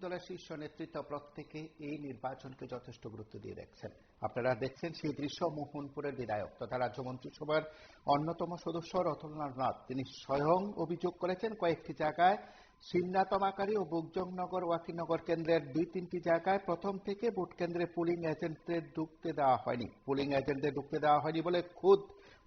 দলের শীর্ষ নেতৃত্ব প্রত্যেকে এই নির্বাচনকে যথেষ্ট গুরুত্ব দিয়ে দেখছেন। আপনারা দেখছেন সেই দৃশ্য। মোহনপুরের বিধায়ক তথা রাজ্য মন্ত্রিসভার অন্যতম সদস্য রতনলাল নাথ তিনি স্বয়ং অভিযোগ করেছেন কয়েকটি জায়গায় সিমনা তমাকারী ও বুকজংনগর ওয়াকিনগর কেন্দ্রের 2-3টি জায়গায় প্রথম থেকে ভোট কেন্দ্রে পুলিং এজেন্টদের ঢুকতে দেওয়া হয়নি। পুলিং এজেন্টদের ঢুকতে দেওয়া হয়নি বলে খুদ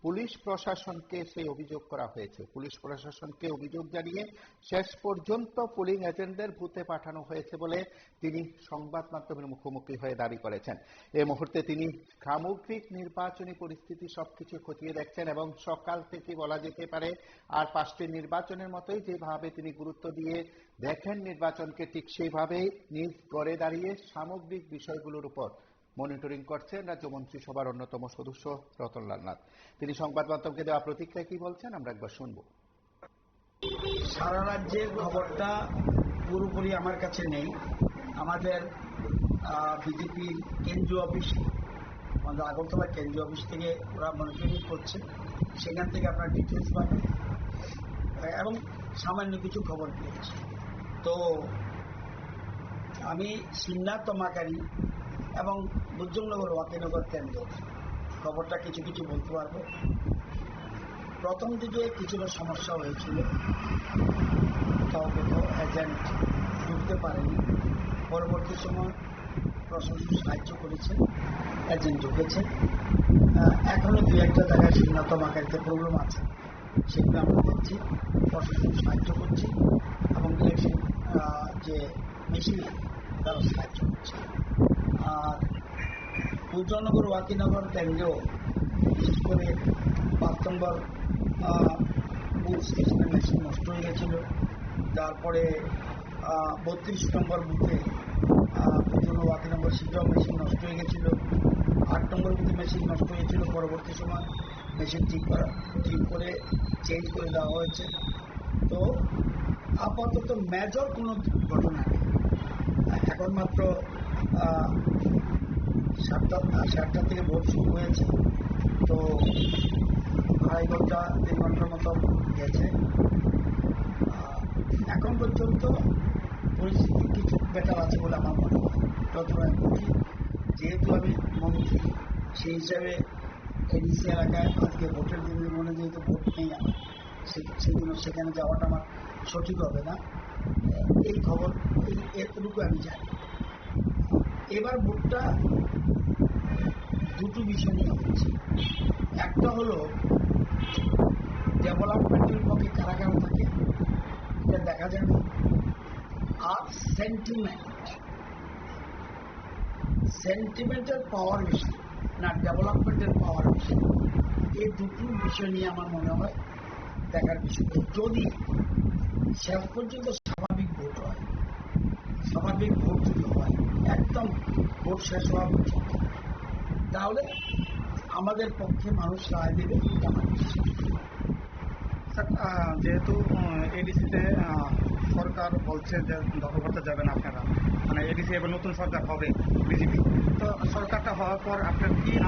পুলিশ প্রশাসনকে সেই অভিযোগ করা হয়েছে। পুলিশ প্রশাসনকে অভিযোগ জানিয়ে শেষ পর্যন্ত পুলিং এজেন্টদের বুথে পাঠানো হয়েছে বলে তিনি সংবাদ মাধ্যমের মুখোমুখি হয়ে দাবি করেছেন। এই মুহূর্তে তিনি সামগ্রিক নির্বাচনী পরিস্থিতি সবকিছু খতিয়ে দেখছেন এবং সকাল থেকে বলা যেতে পারে আর 5টি নির্বাচনের মতোই যেভাবে তিনি গুরুত্ব দিয়ে দেখেন নির্বাচনকে, ঠিক সেইভাবেই নিজ গড়ে দাঁড়িয়ে সামগ্রিক বিষয়গুলোর উপর মনিটরিং করছেন রাজ্য মন্ত্রিসভার অন্যতম সদস্য রতনলাল নাথ। তিনি সংবাদ মাধ্যমকে দেওয়া প্রতিক্রিয়া কি বলছেন আমরা একবার শুনবো। সারা রাজ্যের খবরটা পুরোপুরি আমার কাছে নেই। আমাদের বিজেপির কেন্দ্রীয় অফিস, আমাদের আগরতলা কেন্দ্রীয় অফিস থেকে ওরা মনিটরিং করছে, সেখান থেকে আপনার ডিটেলস পাবেন এবং সামান্য কিছু খবর পেয়েছি। তো আমি সিমনা তমাকারী এবং বুকজংনগর ওয়াকিনগর কেন্দ্র খবরটা কিছু কিছু বলতে পারবো। প্রথম দিকে কিছুটা সমস্যা হয়েছিল, কোথাও এজেন্ট ঢুকতে পারেনি। পরবর্তী সময় প্রশাসন সাহায্য করেছে, এজেন্ট ঢুকেছে। এখনো 2-1টা জায়গায় সিমনা তমাকারীতে প্রবলেম আছে, সেগুলো আমরা দেখছি, প্রশাসন সাহায্য করছি এবং ইলেকশন যে মেশিন তারা সাহায্য করছে। আর বুকজংনগর ওয়াকিনগর কেন্দ্রেও বিশেষ করে 5 নম্বর বুথ স্টেশনের মেশিন নষ্ট হয়ে গেছিল। তারপরে 32 নম্বর বুথে বুকজংনগর ওয়াকিনগর সেটাও মেশিন নষ্ট হয়ে গেছিল। 8 নম্বর বুথে মেশিন নষ্ট হয়েছিল, পরবর্তী সময় মেশিন ঠিক করে চেঞ্জ করে দেওয়া হয়েছে। তো আপাতত মেজর কোনো ঘটনা নেই। এখন মাত্র 7টা থেকে ভোট শুরু হয়েছে, তো 2.5 ঘন্টা 3 ঘন্টার মতো গেছে। এখন পর্যন্ত পরিস্থিতি কিছু বেটার আছে বলে আমার মনে হয়। যতটা যেহেতু আমি মন্ত্রী, সেই হিসাবে এডিসি এলাকায় আজকে ভোটের দিনের মনে যেহেতু ভোট নেই, আমার সেদিনও সেখানে যাওয়াটা আমার সঠিক হবে না। এই খবর এতটুকু আমি জানি। এবার ভোটটা দুটো বিষয় নিয়ে হচ্ছে। একটা হলো ডেভেলপমেন্টের পক্ষে কারা কারা থাকে এটা দেখা যাবে, আর সেন্টিমেন্টের পাওয়ার বেশি না ডেভেলপমেন্টের পাওয়ার বেশি। এই দুটো বিষয় নিয়ে আমার মনে হয় দেখার বিষয়। যদি শেষ পর্যন্ত স্বাভাবিক ভোট হয়, স্বাভাবিক ভোট যদি হয় একদম ভোট শেষ হওয়া পর্যন্ত, তাহলে আমাদের পক্ষে মানুষ রায় দেবে। যেহেতু এডিসিতে সরকার বলছে যে দখল করতে যাবেন আপনারা, মানে এডিসি এবার নতুন সরকার হবে বিজেপি, তো সরকারটা হওয়ার পর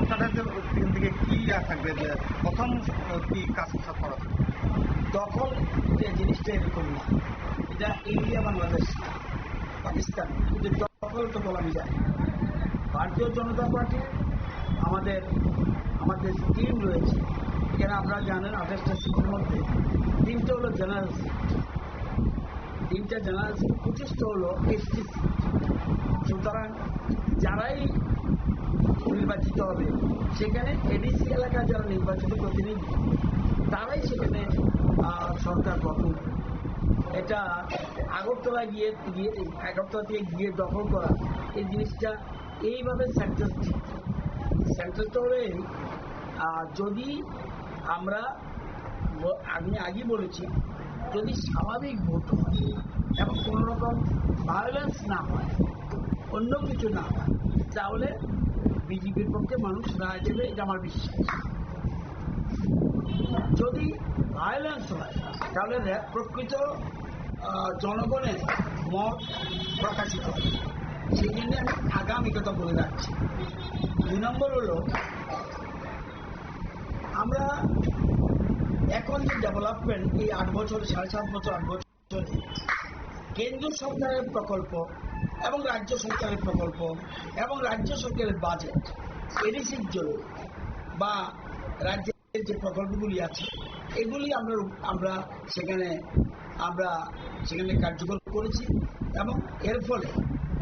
আপনাদের দিন থেকে কি থাকবে, যে প্রথম কি কাজ করা দখল যে জিনিসটা এরকম না, এটা ইন্ডিয়া বাংলাদেশ পাকিস্তান, কিন্তু দখল তো বলা যায়। ভারতীয় জনতা পার্টি আমাদের টিম রয়েছে এখানে, আপনারা জানেন 28টা সিটের মধ্যে 3টা হলো জেনারেল সিট, 3টা জেনারেল সিট, 25টা হলো এসটি সিট। সুতরাং যারাই নির্বাচিত হবে সেখানে এডিসি এলাকায় যারা নির্বাচিত প্রতিনিধি তারাই সেখানে সরকার গঠন করে। এটা আগরতলা থেকে গিয়ে দখল করা, এই জিনিসটা এইভাবে সেন্টেন্সটা হলে যদি আমি আগে বলেছি, যদি স্বাভাবিক ভোট হয় এবং কোনো রকম ভায়োলেন্স না হয়, অন্য কিছু না হয়, তাহলে বিজেপির পক্ষে মানুষ রায় দেবে, এটা আমার বিশ্বাস। যদি ভায়োলেন্স হয় তাহলে প্রকৃত জনগণের মত প্রকাশিত হয়। সেই জন্য আমি আগামী কথা বলে রাখছি। 2 নম্বর হলো, আমরা এখন যে ডেভেলপমেন্ট এই 8 বছর 7.5 বছর 8 বছরে কেন্দ্র সরকারের প্রকল্প এবং রাজ্য সরকারের প্রকল্প এবং রাজ্য সরকারের বাজেট এডিসির জন্য বা রাজ্যের যে প্রকল্পগুলি আছে এগুলি আমরা সেখানে কার্যকর করেছি এবং এর ফলে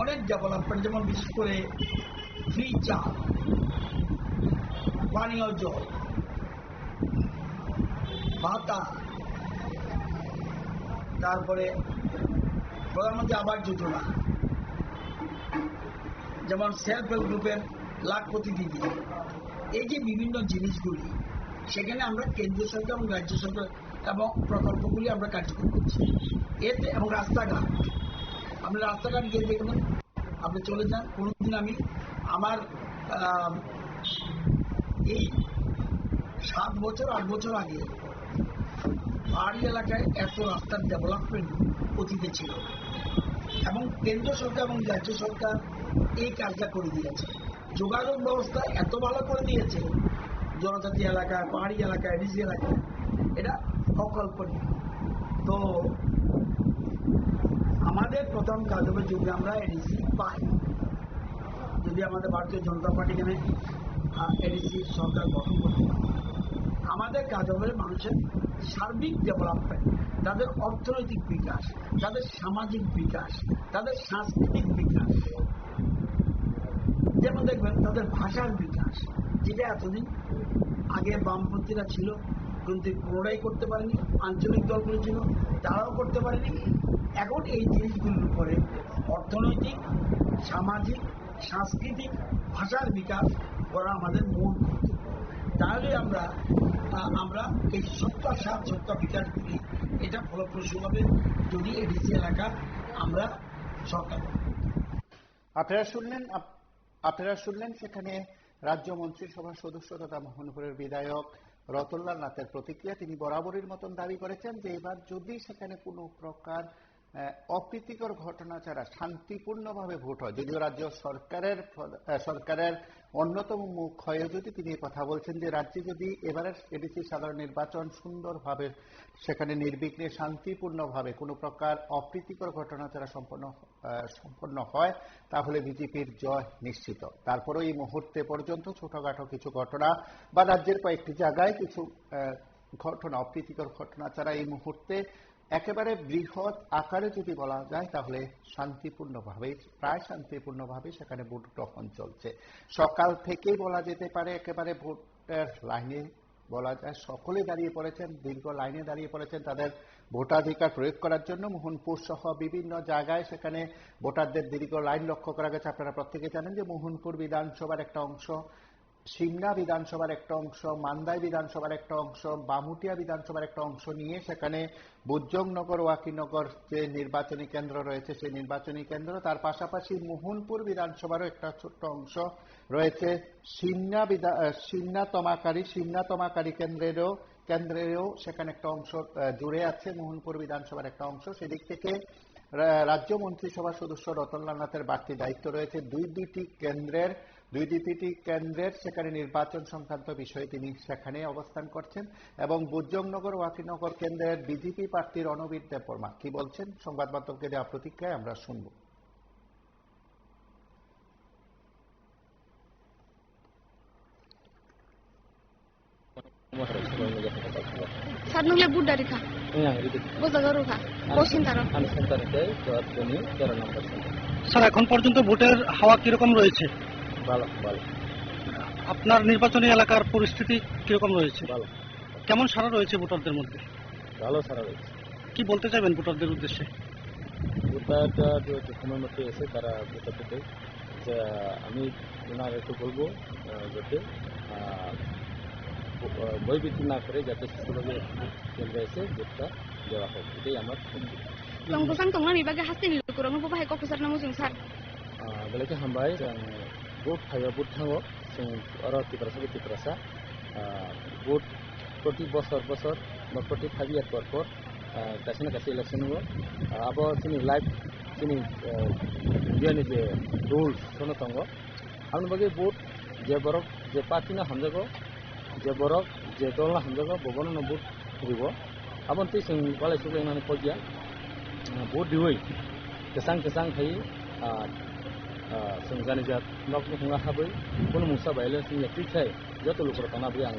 অনেক ডেভেলপমেন্ট, যেমন বিশেষ করে ফ্রি চাল, পানীয় জল, ভাতা, তারপরে প্রধানমন্ত্রী আবাস যোজনা, যেমন সেলফ হেল্প গ্রুপের লাখপতি দিদি, এই যে বিভিন্ন জিনিসগুলি সেখানে আমরা কেন্দ্রীয় সরকার এবং রাজ্য সরকার এবং প্রকল্পগুলি আমরা কার্যকর করছি। এতে এবং রাস্তাঘাট, আপনি রাস্তাঘাট গিয়ে দেখবেন, আপনি চলে যান। কোনোদিন আমি আমার এই 7 বছর 8 বছর আগে পাহাড়ি এলাকায় এত রাস্তার ডেভেলপমেন্ট অতীতে ছিল এবং কেন্দ্র সরকার এবং রাজ্য সরকার এই কাজটা করে দিয়েছে। যোগাযোগ ব্যবস্থা এত ভালো করে দিয়েছে জনজাতি এলাকা, পাহাড়ি এলাকা, এডিসি এলাকা, এটা অকল্পনীয়। তো আমাদের প্রথম কাজ হবে যদি আমরা এডিসি পাই, যদি আমাদের ভারতীয় জনতা পার্টি এখানে এডিসি সরকার গঠন করতে পারে, আমাদের কাজ হবে মানুষের সার্বিক ডেভেলপমেন্ট, তাদের অর্থনৈতিক বিকাশ, তাদের সামাজিক বিকাশ, তাদের সাংস্কৃতিক বিকাশ, যেমন দেখবেন তাদের ভাষার বিকাশ, যেটা এতদিন আগে বামপন্থীরা ছিল কিন্তু কোনোটাই করতে পারেনি, আঞ্চলিক দলগুলো ছিল তারাও করতে পারেনি। এখন এই জিনিসগুলোর উপরে অর্থনৈতিক, সামাজিক, সাংস্কৃতিক, ভাষার বিকাশ করা আমাদের মূল কর্তব্য। তাহলে আমরা এই সত্তা সাত সত্তা বিকাশগুলি এটা ফলপ্রসূ হবে যদি এডিসি এলাকা আমরা সরকার। আপনারা শুনলেন সেখানে রাজ্য মন্ত্রিসভার সদস্য তথা মোহনপুরের বিধায়ক রতনলাল নাথের প্রতিক্রিয়া। তিনি বরাবরের মতন দাবি করেছেন যে এবার যদি সেখানে কোনো প্রকার অপ্রীতিকর ঘটনা ছাড়া শান্তিপূর্ণভাবে ভোট হয়, যদিও রাজ্য সরকারের অন্যতম মুখ হয়ে যদি তিনি কথা বলছেন যে রাজ্যে যদি এবারের এডিসি সাধারণ নির্বাচন সুন্দরভাবে সেখানে নির্বিঘ্নে শান্তিপূর্ণভাবে কোনো প্রকার অপ্রীতিকর ঘটনা ছাড়া সম্পন্ন হয় তাহলে বিজেপির জয় নিশ্চিত। তারপরেও এই মুহূর্তে পর্যন্ত ছোটখাটো কিছু ঘটনা বা রাজ্যের কয়েকটি জায়গায় কিছু ঘটনা, অপ্রীতিকর ঘটনা ছাড়া এই মুহূর্তে একেবারে বৃহৎ আকারে যদি বলা যায় তাহলে প্রায় শান্তিপূর্ণভাবে সেখানে ভোট গ্রহণ চলছে। সকাল থেকেই বলা যেতে পারে একেবারে ভোটের লাইনে বলা যায় সকলে দাঁড়িয়ে পড়েছেন, দীর্ঘ লাইনে দাঁড়িয়ে পড়েছেন তাদের ভোটাধিকার প্রয়োগ করার জন্য। মোহনপুর সহ বিভিন্ন জায়গায় সেখানে ভোটারদের দীর্ঘ লাইন লক্ষ্য করা গেছে। আপনারা প্রত্যেকে জানেন যে মোহনপুর বিধানসভার একটা অংশ, সিমনা বিধানসভার একটা অংশ, মান্দাই বিধানসভার একটা অংশ, বামুটিয়া বিধানসভার একটা অংশ নিয়ে সেখানে বুজ্জংনগর, ওয়াকিনগর যে নির্বাচনী কেন্দ্র রয়েছে সেই নির্বাচনী কেন্দ্র, তার পাশাপাশি মোহনপুর বিধানসভারও একটা ছোট্ট অংশ রয়েছে। সিমনা তমাকারী কেন্দ্রেরও সেখানে একটা অংশ জুড়ে আছে মোহনপুর বিধানসভার একটা অংশ। সেদিক থেকে রাজ্য মন্ত্রিসভার সদস্য রতনলাল নাথের বাড়তি দায়িত্ব রয়েছে দুই দুইটি কেন্দ্রের সেখানে নির্বাচন সংক্রান্ত বিষয়ে তিনি সেখানে অবস্থান করছেন। এবং বুজ্জংনগর, ওয়াকিনগর কেন্দ্রের বিজেপি প্রার্থী রণবীর দেববর্মা কি বলছেন সংবাদ মাধ্যমকে দেওয়া প্রতিক্রিয়ায় আমরা শুনব। Sadnungnya Buddha dikha. Iya, itu. Boza garu kha. Bosin taro. আমি সেন্টারে জনি 13 নম্বর সেন্টার। স্যার, এখন পর্যন্ত ভোটের হাওয়া কিরকম রয়েছে? ভালো। আপনার নির্বাচনী এলাকার পরিস্থিতি কিরকম রয়েছে? ভালো। কেমন সাড়া রয়েছে ভোটারদের মধ্যে? ভালো সারা রয়েছে। কি বলতে চাইবেন ভোটারদের উদ্দেশ্যে? ভোটাররা যে সময় মতো এসে তারা ভোটার দিতে, যে আমি ওনার একটু বলবো যাতে বইভিত্তি না করে যাতে সুস্থভাবে কেন্দ্রে এসে ভোটটা দেওয়া হয়, এটাই আমার। Yang bosan tong nani bagai hasil lu kurang lupa bahaya kok besar namu sungsar. বেলাকে হামবাই ভোট খাইবা ভোট থাঙ্গো আরো তিপ্রাসা ভোট প্রতি বছর বা প্রতি 5 ইয়ার পর কাছে ইলেকশন হবো। আবার তিনি লাইভ তিনি ইন্ডিয়ানি যে রুলস শোনো তঙ্গ আপনি বাকি ভোট যে বরফ যে পার্টি না হামজাগো, যে বরফ যে দল না হামজাগো ববন ভোট দিব। আবার তুই বালাই সুগাই মানে পজিয়া बहुत दिवै kesang kesang thai sung jani jat nok hunga habai kono musa baile sing yakti thai joto lukor kana bi ang